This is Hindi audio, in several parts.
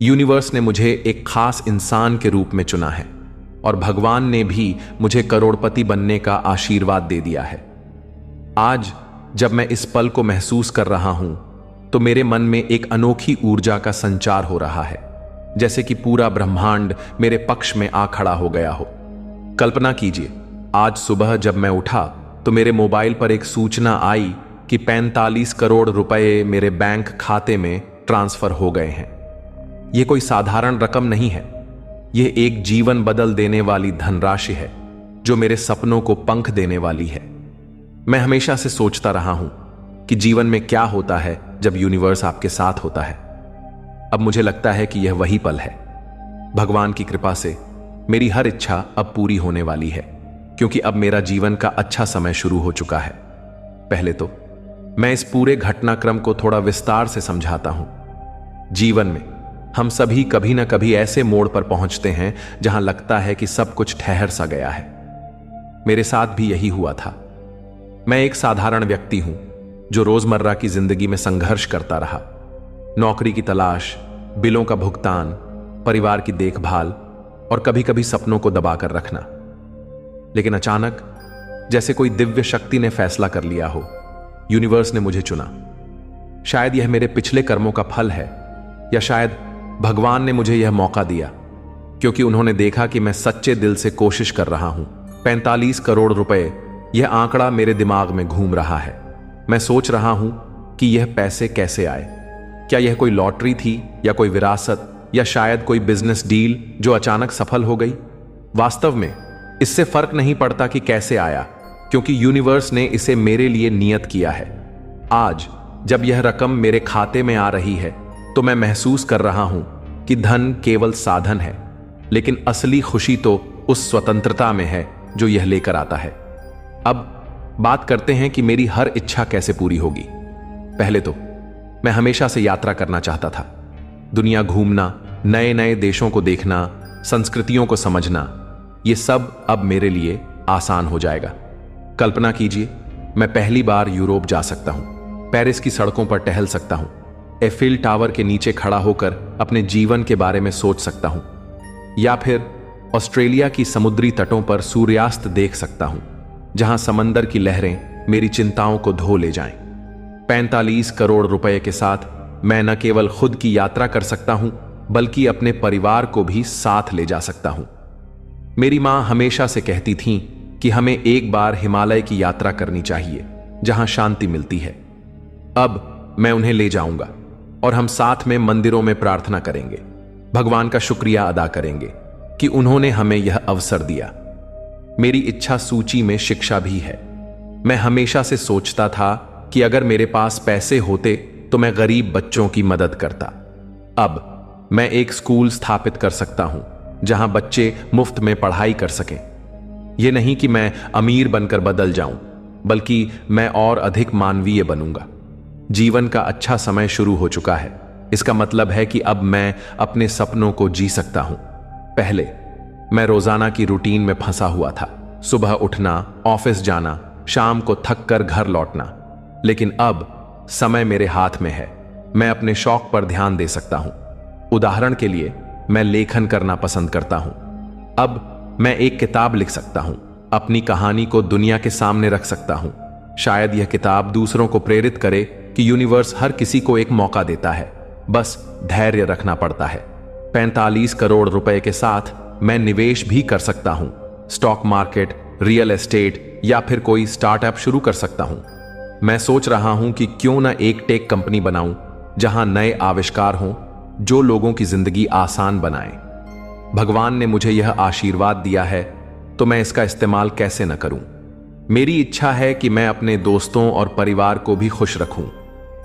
यूनिवर्स ने मुझे एक खास इंसान के रूप में चुना है और भगवान ने भी मुझे करोड़पति बनने का आशीर्वाद दे दिया है। आज जब मैं इस पल को महसूस कर रहा हूं तो मेरे मन में एक अनोखी ऊर्जा का संचार हो रहा है, जैसे कि पूरा ब्रह्मांड मेरे पक्ष में आ खड़ा हो गया हो। कल्पना कीजिए, आज सुबह जब मैं उठा तो मेरे मोबाइल पर एक सूचना आई कि 45 करोड़ रुपए मेरे बैंक खाते में ट्रांसफर हो गए हैं। यह कोई साधारण रकम नहीं है, यह एक जीवन बदल देने वाली धनराशि है जो मेरे सपनों को पंख देने वाली है। मैं हमेशा से सोचता रहा हूं कि जीवन में क्या होता है जब यूनिवर्स आपके साथ होता है। अब मुझे लगता है कि यह वही पल है। भगवान की कृपा से मेरी हर इच्छा अब पूरी होने वाली है, क्योंकि अब मेरा जीवन का अच्छा समय शुरू हो चुका है। पहले तो मैं इस पूरे घटनाक्रम को थोड़ा विस्तार से समझाता हूं। जीवन में हम सभी कभी ना कभी ऐसे मोड़ पर पहुंचते हैं जहां लगता है कि सब कुछ ठहर सा गया है। मेरे साथ भी यही हुआ था। मैं एक साधारण व्यक्ति हूं जो रोजमर्रा की जिंदगी में संघर्ष करता रहा। नौकरी की तलाश, बिलों का भुगतान, परिवार की देखभाल और कभी कभी सपनों को दबाकर रखना। लेकिन अचानक जैसे कोई दिव्य शक्ति ने फैसला कर लिया हो, यूनिवर्स ने मुझे चुना। शायद यह मेरे पिछले कर्मों का फल है, या शायद भगवान ने मुझे यह मौका दिया क्योंकि उन्होंने देखा कि मैं सच्चे दिल से कोशिश कर रहा हूं। 45 करोड़ रुपए, यह आंकड़ा मेरे दिमाग में घूम रहा है। मैं सोच रहा हूं कि यह पैसे कैसे आए। क्या यह कोई लॉटरी थी, या कोई विरासत, या शायद कोई बिजनेस डील जो अचानक सफल हो गई? वास्तव में इससे फर्क नहीं पड़ता कि कैसे आया, क्योंकि यूनिवर्स ने इसे मेरे लिए नियत किया है। आज जब यह रकम मेरे खाते में आ रही है तो मैं महसूस कर रहा हूं कि धन केवल साधन है, लेकिन असली खुशी तो उस स्वतंत्रता में है जो यह लेकर आता है। अब बात करते हैं कि मेरी हर इच्छा कैसे पूरी होगी। पहले तो मैं हमेशा से यात्रा करना चाहता था। दुनिया घूमना, नए नए देशों को देखना, संस्कृतियों को समझना, यह सब अब मेरे लिए आसान हो जाएगा। कल्पना कीजिए, मैं पहली बार यूरोप जा सकता हूं, पेरिस की सड़कों पर टहल सकता हूं, एफिल टावर के नीचे खड़ा होकर अपने जीवन के बारे में सोच सकता हूं, या फिर ऑस्ट्रेलिया की समुद्री तटों पर सूर्यास्त देख सकता हूं, जहां समंदर की लहरें मेरी चिंताओं को धो ले जाएं। 45 करोड़ रुपए के साथ मैं न केवल खुद की यात्रा कर सकता हूं, बल्कि अपने परिवार को भी साथ ले जा सकता हूं। मेरी मां हमेशा से कहती थीं कि हमें एक बार हिमालय की यात्रा करनी चाहिए, जहां शांति मिलती है। अब मैं उन्हें ले जाऊंगा और हम साथ में मंदिरों में प्रार्थना करेंगे, भगवान का शुक्रिया अदा करेंगे कि उन्होंने हमें यह अवसर दिया। मेरी इच्छा सूची में शिक्षा भी है। मैं हमेशा से सोचता था कि अगर मेरे पास पैसे होते तो मैं गरीब बच्चों की मदद करता। अब मैं एक स्कूल स्थापित कर सकता हूं जहां बच्चे मुफ्त में पढ़ाई कर सकें। यह नहीं कि मैं अमीर बनकर बदल जाऊं, बल्कि मैं और अधिक मानवीय बनूंगा। जीवन का अच्छा समय शुरू हो चुका है। इसका मतलब है कि अब मैं अपने सपनों को जी सकता हूं। पहले मैं रोजाना की रूटीन में फंसा हुआ था, सुबह उठना, ऑफिस जाना, शाम को थक कर घर लौटना। लेकिन अब समय मेरे हाथ में है। मैं अपने शौक पर ध्यान दे सकता हूं। उदाहरण के लिए, मैं लेखन करना पसंद करता हूं। अब मैं एक किताब लिख सकता हूं, अपनी कहानी को दुनिया के सामने रख सकता हूं। शायद यह किताब दूसरों को प्रेरित करे कि यूनिवर्स हर किसी को एक मौका देता है, बस धैर्य रखना पड़ता है। 45 करोड़ रुपए के साथ मैं निवेश भी कर सकता हूं। स्टॉक मार्केट, रियल एस्टेट, या फिर कोई स्टार्टअप शुरू कर सकता हूं। मैं सोच रहा हूं कि क्यों ना एक टेक कंपनी बनाऊं जहां नए आविष्कार हों जो लोगों की जिंदगी आसान बनाएं। भगवान ने मुझे यह आशीर्वाद दिया है, तो मैं इसका इस्तेमाल कैसे न करूं। मेरी इच्छा है कि मैं अपने दोस्तों और परिवार को भी खुश रखूं।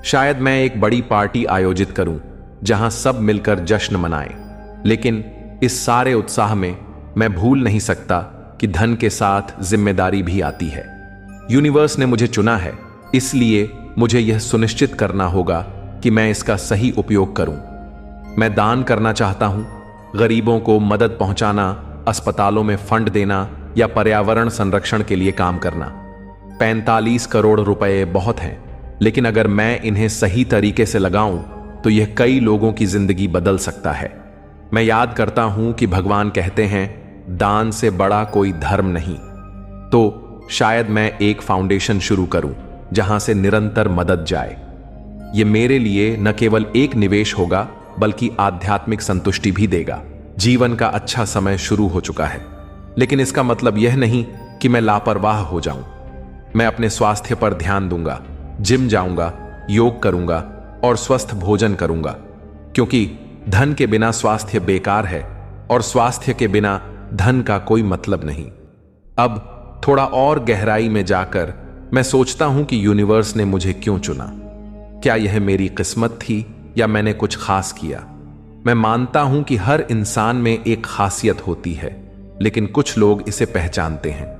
शायद मैं एक बड़ी पार्टी आयोजित करूं जहां सब मिलकर जश्न मनाएं। लेकिन इस सारे उत्साह में मैं भूल नहीं सकता कि धन के साथ जिम्मेदारी भी आती है। यूनिवर्स ने मुझे चुना है, इसलिए मुझे यह सुनिश्चित करना होगा कि मैं इसका सही उपयोग करूं। मैं दान करना चाहता हूं, गरीबों को मदद पहुंचाना, अस्पतालों में फंड देना, या पर्यावरण संरक्षण के लिए काम करना। 45 करोड़ रुपए बहुत हैं, लेकिन अगर मैं इन्हें सही तरीके से लगाऊं तो यह कई लोगों की जिंदगी बदल सकता है। मैं याद करता हूं कि भगवान कहते हैं, दान से बड़ा कोई धर्म नहीं। तो शायद मैं एक फाउंडेशन शुरू करूं जहां से निरंतर मदद जाए। यह मेरे लिए न केवल एक निवेश होगा बल्कि आध्यात्मिक संतुष्टि भी देगा। जीवन का अच्छा समय शुरू हो चुका है, लेकिन इसका मतलब यह नहीं कि मैं लापरवाह हो जाऊं। मैं अपने स्वास्थ्य पर ध्यान दूंगा, जिम जाऊंगा, योग करूंगा और स्वस्थ भोजन करूंगा, क्योंकि धन के बिना स्वास्थ्य बेकार है और स्वास्थ्य के बिना धन का कोई मतलब नहीं। अब थोड़ा और गहराई में जाकर मैं सोचता हूं कि यूनिवर्स ने मुझे क्यों चुना। क्या यह मेरी किस्मत थी या मैंने कुछ खास किया? मैं मानता हूं कि हर इंसान में एक खासियत होती है, लेकिन कुछ लोग इसे पहचानते हैं।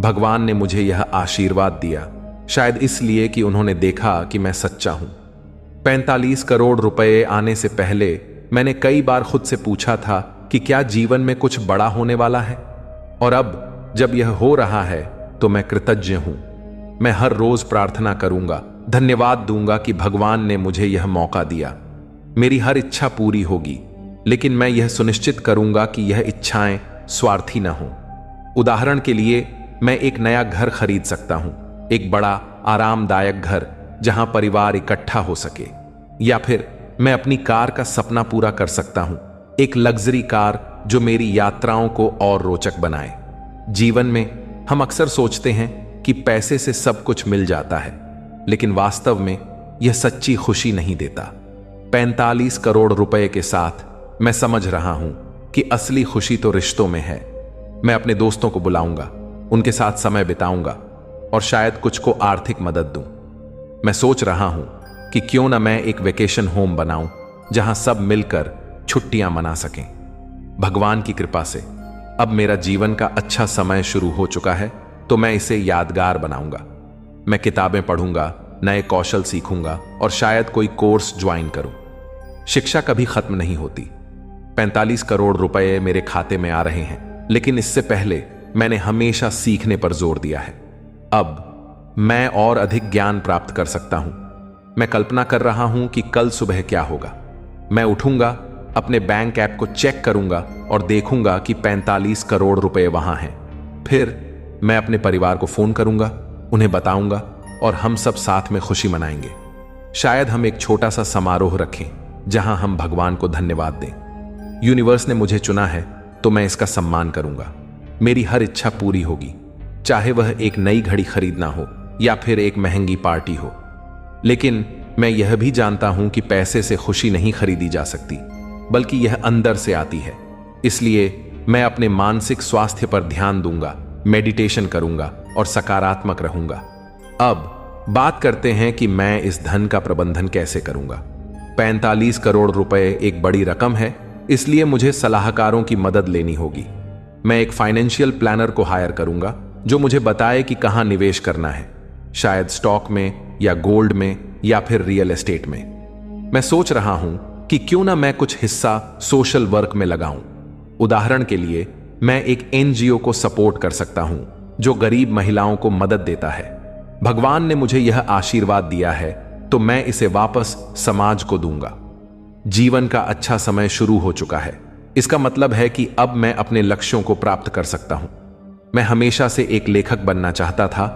भगवान ने मुझे यह आशीर्वाद दिया, शायद इसलिए कि उन्होंने देखा कि मैं सच्चा हूं। 45 करोड़ रुपए आने से पहले मैंने कई बार खुद से पूछा था कि क्या जीवन में कुछ बड़ा होने वाला है, और अब जब यह हो रहा है तो मैं कृतज्ञ हूं। मैं हर रोज प्रार्थना करूंगा, धन्यवाद दूंगा कि भगवान ने मुझे यह मौका दिया। मेरी हर इच्छा पूरी होगी, लेकिन मैं यह सुनिश्चित करूंगा कि यह इच्छाएं स्वार्थी न हो। उदाहरण के लिए, मैं एक नया घर खरीद सकता हूं, एक बड़ा आरामदायक घर जहां परिवार इकट्ठा हो सके, या फिर मैं अपनी कार का सपना पूरा कर सकता हूं, एक लग्जरी कार जो मेरी यात्राओं को और रोचक बनाए। जीवन में हम अक्सर सोचते हैं कि पैसे से सब कुछ मिल जाता है, लेकिन वास्तव में यह सच्ची खुशी नहीं देता। 45 करोड़ रुपए के साथ मैं समझ रहा हूं कि असली खुशी तो रिश्तों में है। मैं अपने दोस्तों को बुलाऊंगा, उनके साथ समय बिताऊंगा और शायद कुछ को आर्थिक मदद दूं। मैं सोच रहा हूं कि क्यों ना मैं एक वेकेशन होम बनाऊं जहां सब मिलकर छुट्टियां मना सकें। भगवान की कृपा से अब मेरा जीवन का अच्छा समय शुरू हो चुका है, तो मैं इसे यादगार बनाऊंगा। मैं किताबें पढ़ूंगा, नए कौशल सीखूंगा और शायद कोई कोर्स ज्वाइन करूं। शिक्षा कभी खत्म नहीं होती। 45 करोड़ रुपए मेरे खाते में आ रहे हैं, लेकिन इससे पहले मैंने हमेशा सीखने पर जोर दिया है। अब मैं और अधिक ज्ञान प्राप्त कर सकता हूं। मैं कल्पना कर रहा हूं कि कल सुबह क्या होगा। मैं उठूंगा, अपने बैंक ऐप को चेक करूंगा और देखूंगा कि 45 करोड़ रुपए वहां हैं। फिर मैं अपने परिवार को फोन करूंगा, उन्हें बताऊंगा और हम सब साथ में खुशी मनाएंगे। शायद हम एक छोटा सा समारोह रखें जहां हम भगवान को धन्यवाद दें। यूनिवर्स ने मुझे चुना है, तो मैं इसका सम्मान करूंगा। मेरी हर इच्छा पूरी होगी, चाहे वह एक नई घड़ी खरीदना हो या फिर एक महंगी पार्टी हो। लेकिन मैं यह भी जानता हूं कि पैसे से खुशी नहीं खरीदी जा सकती, बल्कि यह अंदर से आती है। इसलिए मैं अपने मानसिक स्वास्थ्य पर ध्यान दूंगा, मेडिटेशन करूंगा और सकारात्मक रहूंगा। अब बात करते हैं कि मैं इस धन का प्रबंधन कैसे करूंगा। 45 करोड़ रुपए एक बड़ी रकम है, इसलिए मुझे सलाहकारों की मदद लेनी होगी। मैं एक फाइनेंशियल प्लानर को हायर करूंगा जो मुझे बताए कि कहां निवेश करना है, शायद स्टॉक में या गोल्ड में या फिर रियल एस्टेट में। मैं सोच रहा हूं कि क्यों ना मैं कुछ हिस्सा सोशल वर्क में लगाऊं। उदाहरण के लिए, मैं एक एनजीओ को सपोर्ट कर सकता हूं जो गरीब महिलाओं को मदद देता है। भगवान ने मुझे यह आशीर्वाद दिया है, तो मैं इसे वापस समाज को दूंगा। जीवन का अच्छा समय शुरू हो चुका है। इसका मतलब है कि अब मैं अपने लक्ष्यों को प्राप्त कर सकता हूं। मैं हमेशा से एक लेखक बनना चाहता था,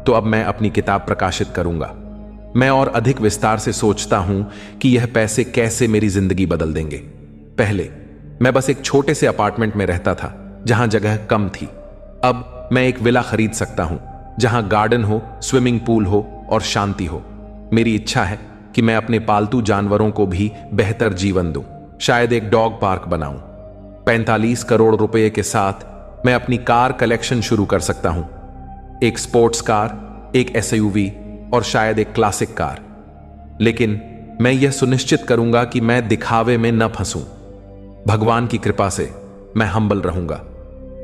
तो अब मैं अपनी किताब प्रकाशित करूंगा। मैं और अधिक विस्तार से सोचता हूं कि यह पैसे कैसे मेरी जिंदगी बदल देंगे। पहले मैं बस एक छोटे से अपार्टमेंट में रहता था जहां जगह कम थी। अब मैं एक विला खरीद सकता हूं जहां गार्डन हो, स्विमिंग पूल हो और शांति हो। मेरी इच्छा है कि मैं अपने पालतू जानवरों को भी बेहतर जीवन दूं, शायद एक डॉग पार्क बनाऊं। 45 करोड़ रुपए के साथ मैं अपनी कार कलेक्शन शुरू कर सकता हूं, एक स्पोर्ट्स कार, एक एसयूवी और शायद एक क्लासिक कार। लेकिन मैं यह सुनिश्चित करूंगा कि मैं दिखावे में न फंसूं। भगवान की कृपा से मैं हम्बल रहूंगा।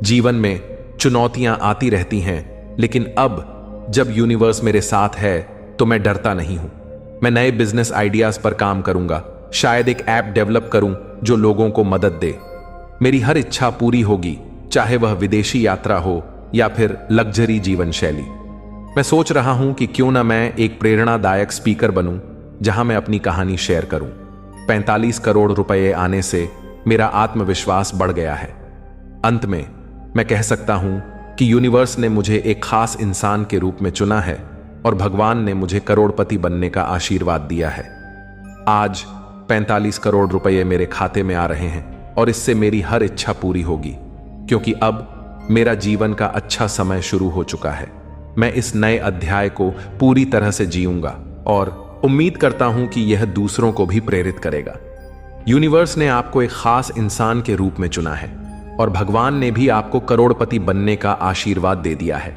जीवन में चुनौतियां आती रहती हैं, लेकिन अब जब यूनिवर्स मेरे साथ है तो मैं डरता नहीं हूं। मैं नए बिजनेस आइडियाज पर काम करूंगा, शायद एक ऐप डेवलप करूं जो लोगों को मदद दे। मेरी हर इच्छा पूरी होगी, चाहे वह विदेशी यात्रा हो या फिर लग्जरी जीवन शैली। मैं सोच रहा हूं कि क्यों ना मैं एक प्रेरणादायक स्पीकर बनूं जहां मैं अपनी कहानी शेयर करूं। 45 करोड़ रुपए आने से मेरा आत्मविश्वास बढ़ गया है। अंत में मैं कह सकता हूं कि यूनिवर्स ने मुझे एक खास इंसान के रूप में चुना है और भगवान ने मुझे करोड़पति बनने का आशीर्वाद दिया है। आज 45 करोड़ रुपए मेरे खाते में आ रहे हैं और इससे मेरी हर इच्छा पूरी होगी, क्योंकि अब मेरा जीवन का अच्छा समय शुरू हो चुका है। मैं इस नए अध्याय को पूरी तरह से जीऊंगा और उम्मीद करता हूं कि यह दूसरों को भी प्रेरित करेगा। यूनिवर्स ने आपको एक खास इंसान के रूप में चुना है और भगवान ने भी आपको करोड़पति बनने का आशीर्वाद दे दिया है।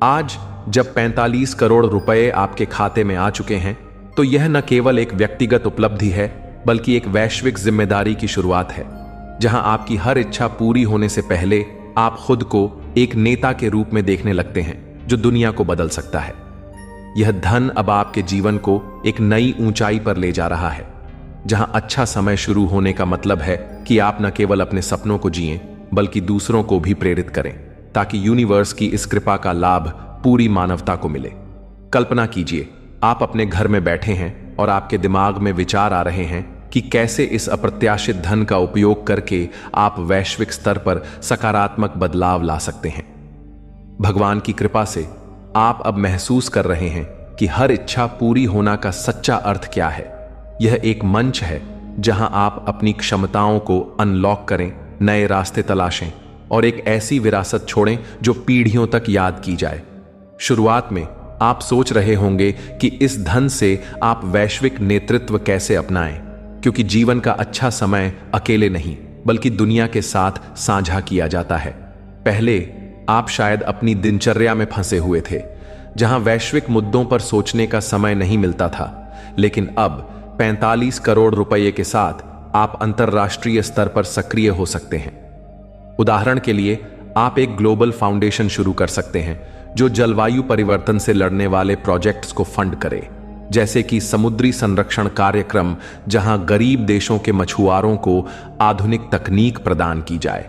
आज जब 45 करोड़ रुपए आपके खाते में आ चुके हैं, तो यह न केवल एक व्यक्तिगत उपलब्धि है, बल्कि एक वैश्विक जिम्मेदारी की शुरुआत है, जहां आपकी हर इच्छा पूरी होने से पहले आप खुद को एक नेता के रूप में देखने लगते हैं जो दुनिया को बदल सकता है। यह धन अब आपके जीवन को एक नई ऊंचाई पर ले जा रहा है, जहां अच्छा समय शुरू होने का मतलब है कि आप न केवल अपने सपनों को जिएं, बल्कि दूसरों को भी प्रेरित करें, ताकि यूनिवर्स की इस कृपा का लाभ पूरी मानवता को मिले। कल्पना कीजिए, आप अपने घर में बैठे हैं और आपके दिमाग में विचार आ रहे हैं कि कैसे इस अप्रत्याशित धन का उपयोग करके आप वैश्विक स्तर पर सकारात्मक बदलाव ला सकते हैं। भगवान की कृपा से आप अब महसूस कर रहे हैं कि हर इच्छा पूरी होना का सच्चा अर्थ क्या है। यह एक मंच है जहां आप अपनी क्षमताओं को अनलॉक करें, नए रास्ते तलाशें और एक ऐसी विरासत छोड़ें जो पीढ़ियों तक याद की जाए। शुरुआत में आप सोच रहे होंगे कि इस धन से आप वैश्विक नेतृत्व कैसे अपनाएं, क्योंकि जीवन का अच्छा समय अकेले नहीं, बल्कि दुनिया के साथ साझा किया जाता है। पहले आप शायद अपनी दिनचर्या में फंसे हुए थे, जहां वैश्विक मुद्दों पर सोचने का समय नहीं मिलता था, लेकिन अब 45 करोड़ रुपए के साथ आप अंतरराष्ट्रीय स्तर पर सक्रिय हो सकते हैं। उदाहरण के लिए, आप एक ग्लोबल फाउंडेशन शुरू कर सकते हैं जो जलवायु परिवर्तन से लड़ने वाले प्रोजेक्ट्स को फंड करे, जैसे कि समुद्री संरक्षण कार्यक्रम, जहां गरीब देशों के मछुआरों को आधुनिक तकनीक प्रदान की जाए।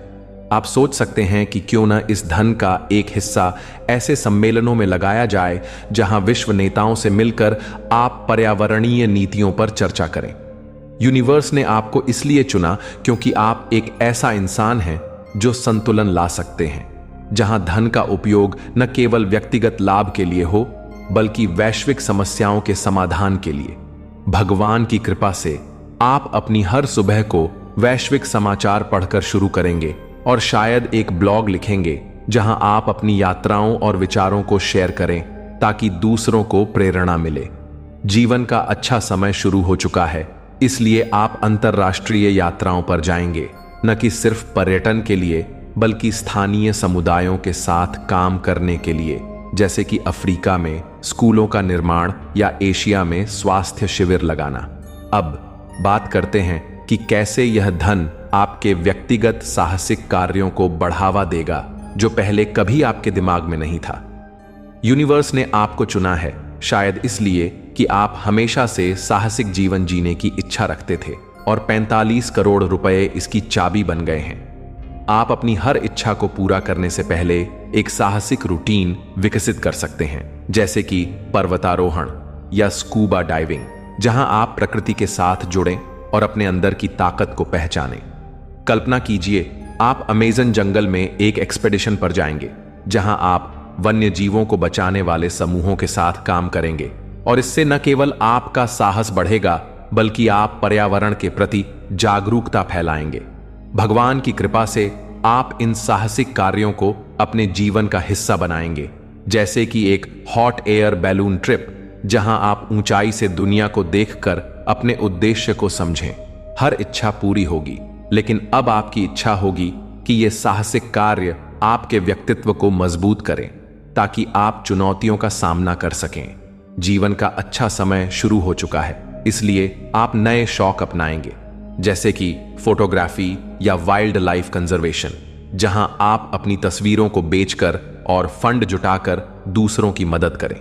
आप सोच सकते हैं कि क्यों न इस धन का एक हिस्सा ऐसे सम्मेलनों में लगाया जाए जहां विश्व नेताओं से मिलकर आप पर्यावरणीय नीतियों पर चर्चा करें। यूनिवर्स ने आपको इसलिए चुना क्योंकि आप एक ऐसा इंसान हैं जो संतुलन ला सकते हैं, जहां धन का उपयोग न केवल व्यक्तिगत लाभ के लिए हो, बल्कि वैश्विक समस्याओं के समाधान के लिए। भगवान की कृपा से आप अपनी हर सुबह को वैश्विक समाचार पढ़कर शुरू करेंगे और शायद एक ब्लॉग लिखेंगे जहां आप अपनी यात्राओं और विचारों को शेयर करें, ताकि दूसरों को प्रेरणा मिले। जीवन का अच्छा समय शुरू हो चुका है, इसलिए आप अंतर्राष्ट्रीय यात्राओं पर जाएंगे, न कि सिर्फ पर्यटन के लिए, बल्कि स्थानीय समुदायों के साथ काम करने के लिए, जैसे कि अफ्रीका में स्कूलों का निर्माण या एशिया में स्वास्थ्य शिविर लगाना। अब बात करते हैं कि कैसे यह धन आपके व्यक्तिगत साहसिक कार्यों को बढ़ावा देगा, जो पहले कभी आपके दिमाग में नहीं था। यूनिवर्स ने आपको चुना है शायद इसलिए कि आप हमेशा से साहसिक जीवन जीने की इच्छा रखते थे, और 45 करोड़ रुपए इसकी चाबी बन गए हैं। आप अपनी हर इच्छा को पूरा करने से पहले एक साहसिक रूटीन विकसित कर सकते हैं, जैसे कि पर्वतारोहण या स्कूबा डाइविंग, जहां आप प्रकृति के साथ जुड़ें और अपने अंदर की ताकत को पहचानें। कल्पना कीजिए, आप अमेज़न जंगल में एक एक्सपेडिशन पर जाएंगे, जहां आप वन्य जीवों को बचाने वाले समूहों के साथ काम करेंगे, और इससे न केवल आपका साहस बढ़ेगा, बल्कि आप पर्यावरण के प्रति जागरूकता फैलाएंगे। भगवान की कृपा से आप इन साहसिक कार्यों को अपने जीवन का हिस्सा बनाएंगे, जैसे कि एक हॉट एयर बैलून ट्रिप, जहां आप ऊंचाई से दुनिया को देखकर अपने उद्देश्य को समझें। हर इच्छा पूरी होगी, लेकिन अब आपकी इच्छा होगी कि ये साहसिक कार्य आपके व्यक्तित्व को मजबूत करें, ताकि आप चुनौतियों का सामना कर सकें। जीवन का अच्छा समय शुरू हो चुका है, इसलिए आप नए शौक अपनाएंगे, जैसे कि फोटोग्राफी या वाइल्ड लाइफ कंजर्वेशन, जहां आप अपनी तस्वीरों को बेचकर और फंड जुटाकर दूसरों की मदद करें।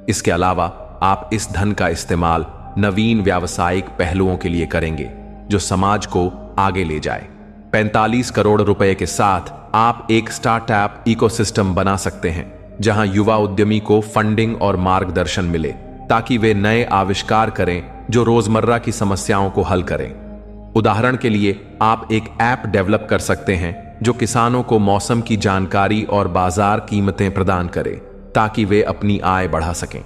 इसके अलावा आप इस धन का इस्तेमाल नवीन व्यावसायिक पहलुओं के लिए करेंगे, जो समाज को आगे ले जाए। 45 करोड़ रुपए के साथ आप एक स्टार्टअप इकोसिस्टम बना सकते हैं, जहां युवा उद्यमी को फंडिंग और मार्गदर्शन मिले, ताकि वे नए आविष्कार करें जो रोजमर्रा की समस्याओं को हल करें। उदाहरण के लिए आप एक ऐप डेवलप कर सकते हैं जो किसानों को मौसम की जानकारी और बाजार कीमतें प्रदान करे ताकि वे अपनी आय बढ़ा सकें।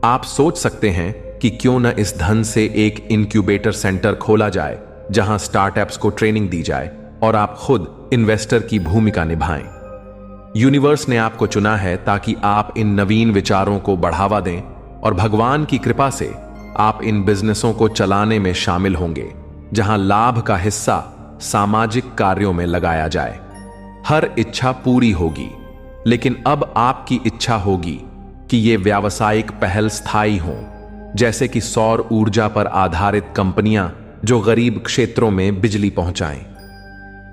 आप सोच सकते हैं कि क्यों न इस धन से एक इनक्यूबेटर सेंटर खोला जाए जहां स्टार्टअप्स को ट्रेनिंग दी जाए और आप खुद इन्वेस्टर की भूमिका निभाएं। यूनिवर्स ने आपको चुना है ताकि आप इन नवीन विचारों को बढ़ावा दें और भगवान की कृपा से आप इन बिजनेसों को चलाने में शामिल होंगे जहां लाभ का हिस्सा सामाजिक कार्यों में लगाया जाए। हर इच्छा पूरी होगी, लेकिन अब आपकी इच्छा होगी कि ये व्यावसायिक पहल स्थायी हों, जैसे कि सौर ऊर्जा पर आधारित कंपनियां जो गरीब क्षेत्रों में बिजली पहुंचाएं।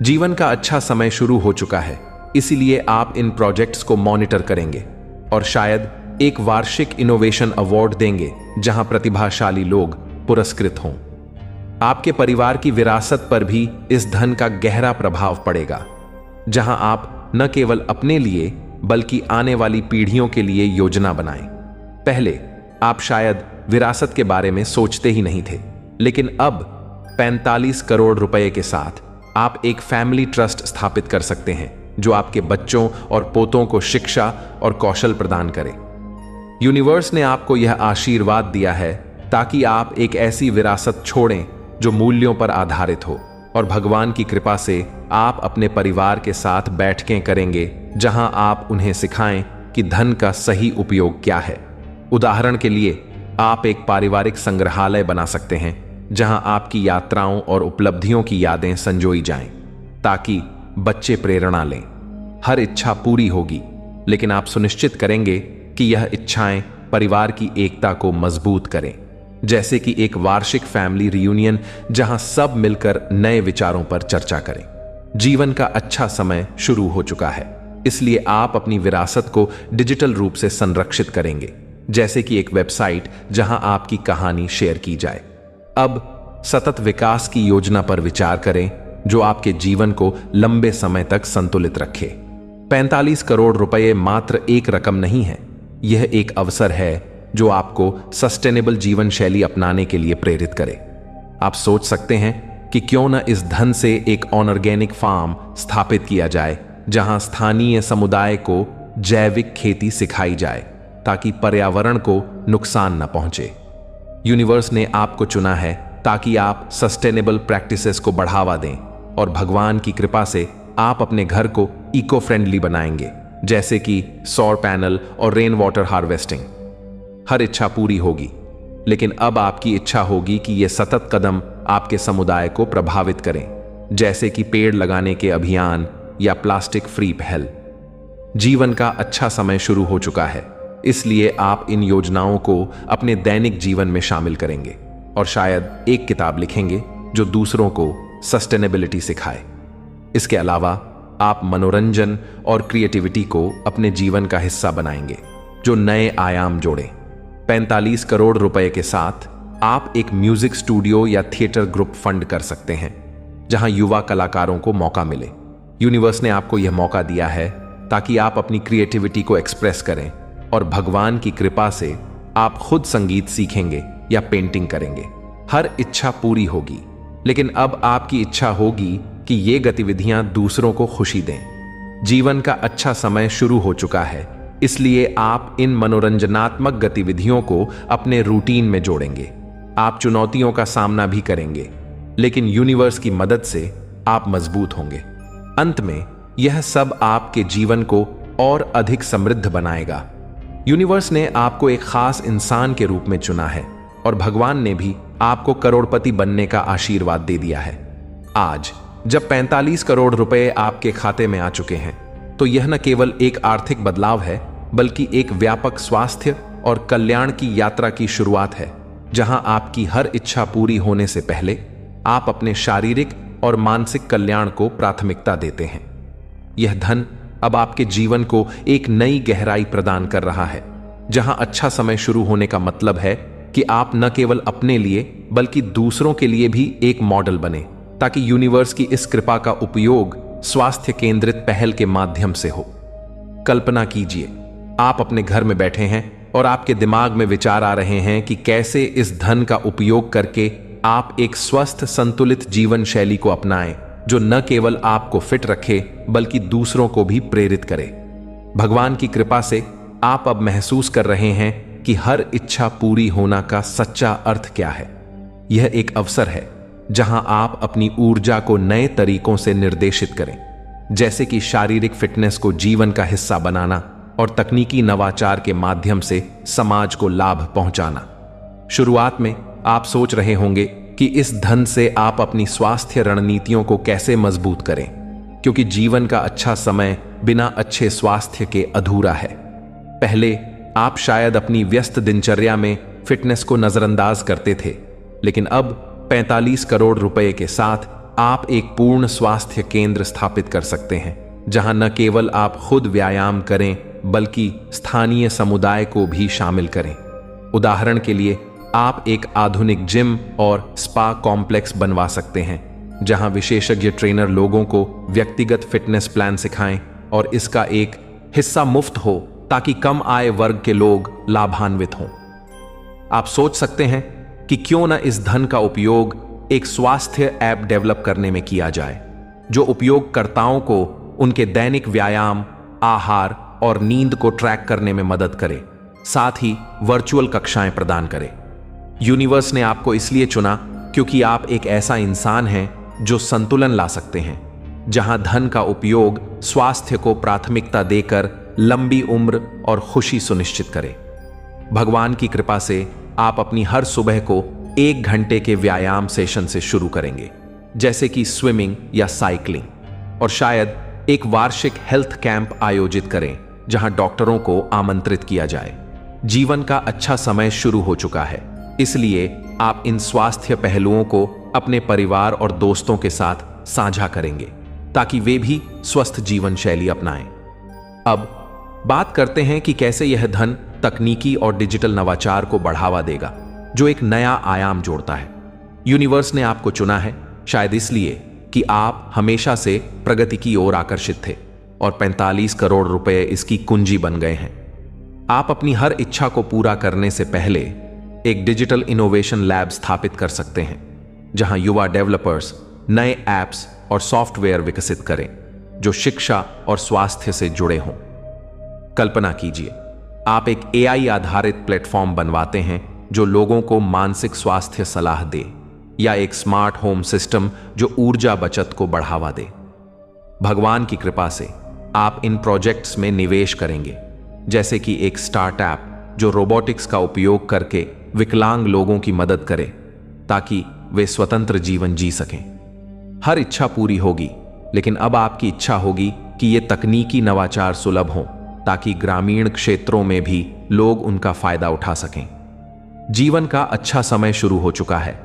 जीवन का अच्छा समय शुरू हो चुका है, इसीलिए आप इन प्रोजेक्ट्स को मॉनिटर करेंगे और शायद एक वार्षिक इनोवेशन अवार्ड देंगे जहां प्रतिभाशाली लोग पुरस्कृत हों। आपके परिवार की विरासत पर भी इस धन का गहरा प्रभाव पड़ेगा, जहां आप न केवल अपने लिए बल्कि आने वाली पीढ़ियों के लिए योजना बनाएं। पहले आप शायद विरासत के बारे में सोचते ही नहीं थे, लेकिन अब 45 करोड़ रुपए के साथ आप एक फैमिली ट्रस्ट स्थापित कर सकते हैं जो आपके बच्चों और पोतों को शिक्षा और कौशल प्रदान करे। यूनिवर्स ने आपको यह आशीर्वाद दिया है ताकि आप एक ऐसी विरासत छोड़ें जो मूल्यों पर आधारित हो, और भगवान की कृपा से आप अपने परिवार के साथ बैठकें करेंगे जहां आप उन्हें सिखाएं कि धन का सही उपयोग क्या है। उदाहरण के लिए आप एक पारिवारिक संग्रहालय बना सकते हैं जहां आपकी यात्राओं और उपलब्धियों की यादें संजोई जाएं, ताकि बच्चे प्रेरणा लें। हर इच्छा पूरी होगी, लेकिन आप सुनिश्चित करेंगे कि यह इच्छाएं परिवार की एकता को मजबूत करें, जैसे कि एक वार्षिक फैमिली रियूनियन जहां सब मिलकर नए विचारों पर चर्चा करें। जीवन का अच्छा समय शुरू हो चुका है, इसलिए आप अपनी विरासत को डिजिटल रूप से संरक्षित करेंगे, जैसे कि एक वेबसाइट जहां आपकी कहानी शेयर की जाए। अब सतत विकास की योजना पर विचार करें जो आपके जीवन को लंबे समय तक संतुलित रखे। 45 करोड़ रुपए मात्र एक रकम नहीं है, यह एक अवसर है जो आपको सस्टेनेबल जीवन शैली अपनाने के लिए प्रेरित करे। आप सोच सकते हैं कि क्यों न इस धन से एक ऑर्गेनिक फार्म स्थापित किया जाए जहां स्थानीय समुदाय को जैविक खेती सिखाई जाए ताकि पर्यावरण को नुकसान न पहुंचे। यूनिवर्स ने आपको चुना है ताकि आप सस्टेनेबल प्रैक्टिसेस को बढ़ावा दें, और भगवान की कृपा से आप अपने घर को इको फ्रेंडली बनाएंगे, जैसे कि सौर पैनल और रेन वाटर हार्वेस्टिंग। हर इच्छा पूरी होगी, लेकिन अब आपकी इच्छा होगी कि ये सतत कदम आपके समुदाय को प्रभावित करें, जैसे कि पेड़ लगाने के अभियान या प्लास्टिक फ्री पहल। जीवन का अच्छा समय शुरू हो चुका है, इसलिए आप इन योजनाओं को अपने दैनिक जीवन में शामिल करेंगे और शायद एक किताब लिखेंगे जो दूसरों को सस्टेनेबिलिटी सिखाए। इसके अलावा आप मनोरंजन और क्रिएटिविटी को अपने जीवन का हिस्सा बनाएंगे जो नए आयाम जोड़ें। 45 करोड़ रुपए के साथ आप एक म्यूजिक स्टूडियो या थिएटर ग्रुप फंड कर सकते हैं जहां युवा कलाकारों को मौका मिले। यूनिवर्स ने आपको यह मौका दिया है ताकि आप अपनी क्रिएटिविटी को एक्सप्रेस करें, और भगवान की कृपा से आप खुद संगीत सीखेंगे या पेंटिंग करेंगे। हर इच्छा पूरी होगी, लेकिन अब आपकी इच्छा होगी कि ये गतिविधियां दूसरों को खुशी दें। जीवन का अच्छा समय शुरू हो चुका है, इसलिए आप इन मनोरंजनात्मक गतिविधियों को अपने रूटीन में जोड़ेंगे। आप चुनौतियों का सामना भी करेंगे, लेकिन यूनिवर्स की मदद से आप मजबूत होंगे। अंत में यह सब आपके जीवन को और अधिक समृद्ध बनाएगा। यूनिवर्स ने आपको एक खास इंसान के रूप में चुना है, और भगवान ने भी आपको करोड़पति बनने का आशीर्वाद दे दिया है। आज जब 45 करोड़ रुपए आपके खाते में आ चुके हैं, तो यह न केवल एक आर्थिक बदलाव है, बल्कि एक व्यापक स्वास्थ्य और कल्याण की यात्रा की शुरुआत है, जहां आपकी हर इच्छा पूरी होने से पहले आप अपने शारीरिक और मानसिक कल्याण को प्राथमिकता देते हैं। यह धन अब आपके जीवन को एक नई गहराई प्रदान कर रहा है, जहां अच्छा समय शुरू होने का मतलब है कि आप न केवल अपने लिए बल्कि दूसरों के लिए भी एक मॉडल बने, ताकि यूनिवर्स की इस कृपा का उपयोग स्वास्थ्य केंद्रित पहल के माध्यम से हो। कल्पना कीजिए, आप अपने घर में बैठे हैं और आपके दिमाग में विचार आ रहे हैं कि कैसे इस धन का उपयोग करके आप एक स्वस्थ संतुलित जीवन शैली को अपनाएं जो न केवल आपको फिट रखे बल्कि दूसरों को भी प्रेरित करे। भगवान की कृपा से आप अब महसूस कर रहे हैं कि हर इच्छा पूरी होना का सच्चा अर्थ क्या है। यह एक अवसर है जहां आप अपनी ऊर्जा को नए तरीकों से निर्देशित करें, जैसे कि शारीरिक फिटनेस को जीवन का हिस्सा बनाना और तकनीकी नवाचार के माध्यम से समाज को लाभ पहुंचाना। शुरुआत में आप सोच रहे होंगे कि इस धन से आप अपनी स्वास्थ्य रणनीतियों को कैसे मजबूत करें, क्योंकि जीवन का अच्छा समय बिना अच्छे स्वास्थ्य के अधूरा है। पहले आप शायद अपनी व्यस्त दिनचर्या में फिटनेस को नजरअंदाज करते थे, लेकिन अब 45 करोड़ रुपए के साथ आप एक पूर्ण स्वास्थ्य केंद्र स्थापित कर सकते हैं, जहां न केवल आप खुद व्यायाम करें बल्कि स्थानीय समुदाय को भी शामिल करें। उदाहरण के लिए आप एक आधुनिक जिम और स्पा कॉम्प्लेक्स बनवा सकते हैं, जहां विशेषज्ञ ट्रेनर लोगों को व्यक्तिगत फिटनेस प्लान सिखाएं और इसका एक हिस्सा मुफ्त हो ताकि कम आय वर्ग के लोग लाभान्वित हों। आप सोच सकते हैं कि क्यों न इस धन का उपयोग एक स्वास्थ्य ऐप डेवलप करने में किया जाए, जो उपयोगकर्ताओं को उनके दैनिक व्यायाम, आहार और नींद को ट्रैक करने में मदद करे, साथ ही वर्चुअल कक्षाएं प्रदान करे। यूनिवर्स ने आपको इसलिए चुना क्योंकि आप एक ऐसा इंसान हैं जो संतुलन ला सकते हैं, जहां धन का उपयोग स्वास्थ्य को प्राथमिकता देकर लंबी उम्र और खुशी सुनिश्चित करे। भगवान की कृपा से आप अपनी हर सुबह को 1 घंटे के व्यायाम सेशन से शुरू करेंगे, जैसे कि स्विमिंग या साइकिलिंग, और शायद एक वार्षिक हेल्थ कैंप आयोजित करें जहां डॉक्टरों को आमंत्रित किया जाए। जीवन का अच्छा समय शुरू हो चुका है, इसलिए आप इन स्वास्थ्य पहलुओं को अपने परिवार और दोस्तों के साथ साझा करेंगे ताकि वे भी स्वस्थ जीवन शैली अपनाएं। अब बात करते हैं कि कैसे यह धन तकनीकी और डिजिटल नवाचार को बढ़ावा देगा, जो एक नया आयाम जोड़ता है। यूनिवर्स ने आपको चुना है शायद इसलिए कि आप हमेशा से प्रगति की ओर आकर्षित थे और 45 करोड़ रुपए इसकी कुंजी बन गए हैं। आप अपनी हर इच्छा को पूरा करने से पहले एक डिजिटल इनोवेशन लैब स्थापित कर सकते हैं, जहां युवा डेवलपर्स नए ऐप्स और सॉफ्टवेयर विकसित करें जो शिक्षा और स्वास्थ्य से जुड़े हों। कल्पना कीजिए, आप एक AI आधारित प्लेटफॉर्म बनवाते हैं जो लोगों को मानसिक स्वास्थ्य सलाह दे, या एक स्मार्ट होम सिस्टम जो ऊर्जा बचत को बढ़ावा दे। भगवान की कृपा से आप इन प्रोजेक्ट्स में निवेश करेंगे, जैसे कि एक स्टार्टअप जो रोबोटिक्स का उपयोग करके विकलांग लोगों की मदद करे ताकि वे स्वतंत्र जीवन जी सकें। हर इच्छा पूरी होगी, लेकिन अब आपकी इच्छा होगी कि ये तकनीकी नवाचार सुलभ हों ताकि ग्रामीण क्षेत्रों में भी लोग उनका फायदा उठा सकें। जीवन का अच्छा समय शुरू हो चुका है,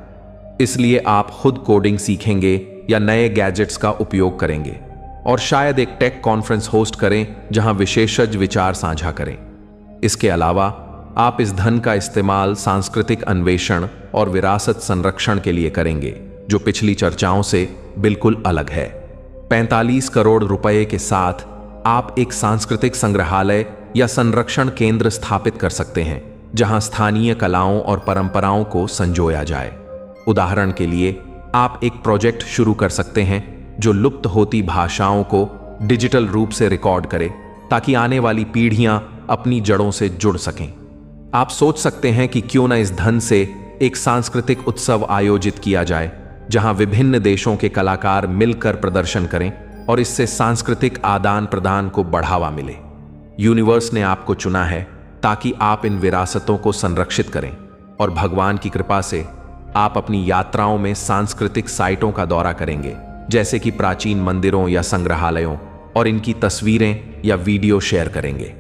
इसलिए आप खुद कोडिंग सीखेंगे या नए गैजेट्स का उपयोग करेंगे, और शायद एक टेक कॉन्फ्रेंस होस्ट करें जहां विशेषज्ञ विचार साझा करें। इसके अलावा आप इस धन का इस्तेमाल सांस्कृतिक अन्वेषण और विरासत संरक्षण के लिए करेंगे, जो पिछली चर्चाओं से बिल्कुल अलग है। 45 करोड़ रुपए के साथ आप एक सांस्कृतिक संग्रहालय या संरक्षण केंद्र स्थापित कर सकते हैं, जहां स्थानीय कलाओं और परंपराओं को संजोया जाए। उदाहरण के लिए, आप एक प्रोजेक्ट शुरू कर सकते हैं जो लुप्त होती भाषाओं को डिजिटल रूप से रिकॉर्ड करे ताकि आने वाली पीढ़ियां अपनी जड़ों से जुड़ सकें। आप सोच सकते हैं कि क्यों न इस धन से एक सांस्कृतिक उत्सव आयोजित किया जाए, जहां विभिन्न देशों के कलाकार मिलकर प्रदर्शन करें और इससे सांस्कृतिक आदान प्रदान को बढ़ावा मिले। यूनिवर्स ने आपको चुना है ताकि आप इन विरासतों को संरक्षित करें, और भगवान की कृपा से आप अपनी यात्राओं में सांस्कृतिक साइटों का दौरा करेंगे, जैसे कि प्राचीन मंदिरों या संग्रहालयों, और इनकी तस्वीरें या वीडियो शेयर करेंगे।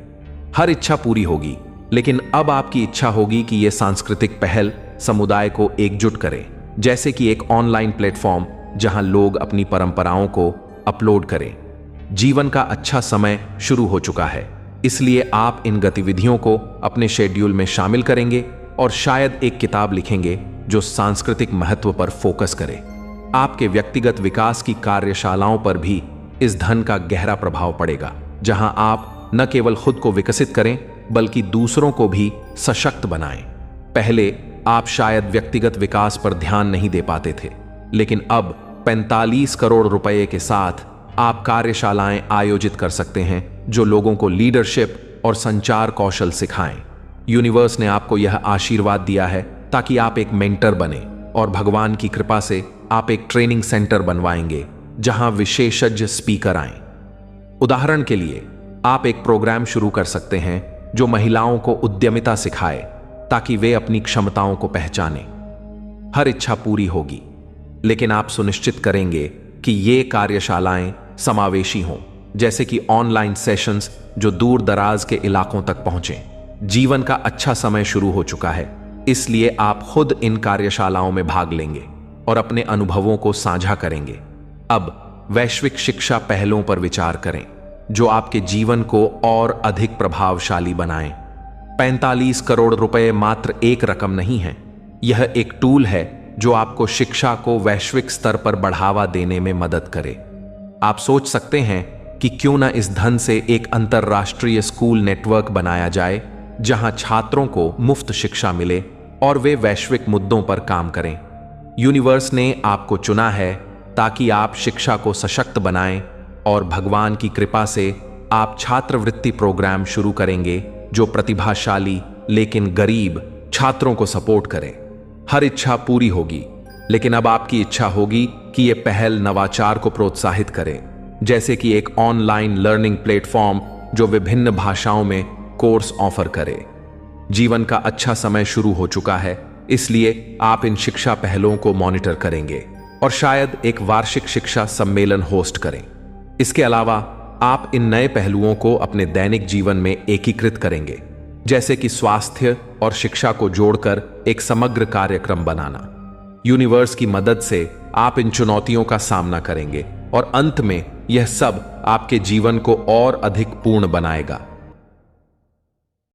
हर इच्छा पूरी होगी, लेकिन अब आपकी इच्छा होगी कि यह सांस्कृतिक पहल समुदाय को एकजुट करे, जैसे कि एक ऑनलाइन प्लेटफॉर्म जहां लोग अपनी परंपराओं को अपलोड करें। जीवन का अच्छा समय शुरू हो चुका है, इसलिए आप इन गतिविधियों को अपने शेड्यूल में शामिल करेंगे और शायद एक किताब लिखेंगे जो सांस्कृतिक महत्व पर फोकस करे। आपके व्यक्तिगत विकास की कार्यशालाओं पर भी इस धन का गहरा प्रभाव पड़ेगा, जहां आप न केवल खुद को विकसित करें बल्कि दूसरों को भी सशक्त बनाएं। पहले आप शायद व्यक्तिगत विकास पर ध्यान नहीं दे पाते थे, लेकिन अब 45 करोड़ रुपए के साथ आप कार्यशालाएं आयोजित कर सकते हैं जो लोगों को लीडरशिप और संचार कौशल सिखाएं। यूनिवर्स ने आपको यह आशीर्वाद दिया है ताकि आप एक मेंटर बने, और भगवान की कृपा से आप एक ट्रेनिंग सेंटर बनवाएंगे जहां विशेषज्ञ स्पीकर आएं। उदाहरण के लिए, आप एक प्रोग्राम शुरू कर सकते हैं जो महिलाओं को उद्यमिता सिखाए ताकि वे अपनी क्षमताओं को पहचानें। हर इच्छा पूरी होगी, लेकिन आप सुनिश्चित करेंगे कि ये कार्यशालाएं समावेशी हों, जैसे कि ऑनलाइन सेशंस जो दूर दराज के इलाकों तक पहुंचें। जीवन का अच्छा समय शुरू हो चुका है, इसलिए आप खुद इन कार्यशालाओं में भाग लेंगे और अपने अनुभवों को साझा करेंगे। अब वैश्विक शिक्षा पहलों पर विचार करें जो आपके जीवन को और अधिक प्रभावशाली बनाएं। 45 करोड़ रुपए मात्र एक रकम नहीं है, यह एक टूल है जो आपको शिक्षा को वैश्विक स्तर पर बढ़ावा देने में मदद करे। आप सोच सकते हैं कि क्यों न इस धन से एक अंतर्राष्ट्रीय स्कूल नेटवर्क बनाया जाए जहां छात्रों को मुफ्त शिक्षा मिले और वे वैश्विक मुद्दों पर काम करें। यूनिवर्स ने आपको चुना है ताकि आप शिक्षा को सशक्त बनाएं, और भगवान की कृपा से आप छात्रवृत्ति प्रोग्राम शुरू करेंगे जो प्रतिभाशाली लेकिन गरीब छात्रों को सपोर्ट करें। हर इच्छा पूरी होगी, लेकिन अब आपकी इच्छा होगी कि यह पहल नवाचार को प्रोत्साहित करे, जैसे कि एक ऑनलाइन लर्निंग प्लेटफॉर्म जो विभिन्न भाषाओं में कोर्स ऑफर करे। जीवन का अच्छा समय शुरू हो चुका है, इसलिए आप इन शिक्षा पहलों को मॉनिटर करेंगे और शायद एक वार्षिक शिक्षा सम्मेलन होस्ट करें। इसके अलावा आप इन नए पहलुओं को अपने दैनिक जीवन में एकीकृत करेंगे, जैसे कि स्वास्थ्य और शिक्षा को जोड़कर एक समग्र कार्यक्रम बनाना। यूनिवर्स की मदद से आप इन चुनौतियों का सामना करेंगे और अंत में यह सब आपके जीवन को और अधिक पूर्ण बनाएगा।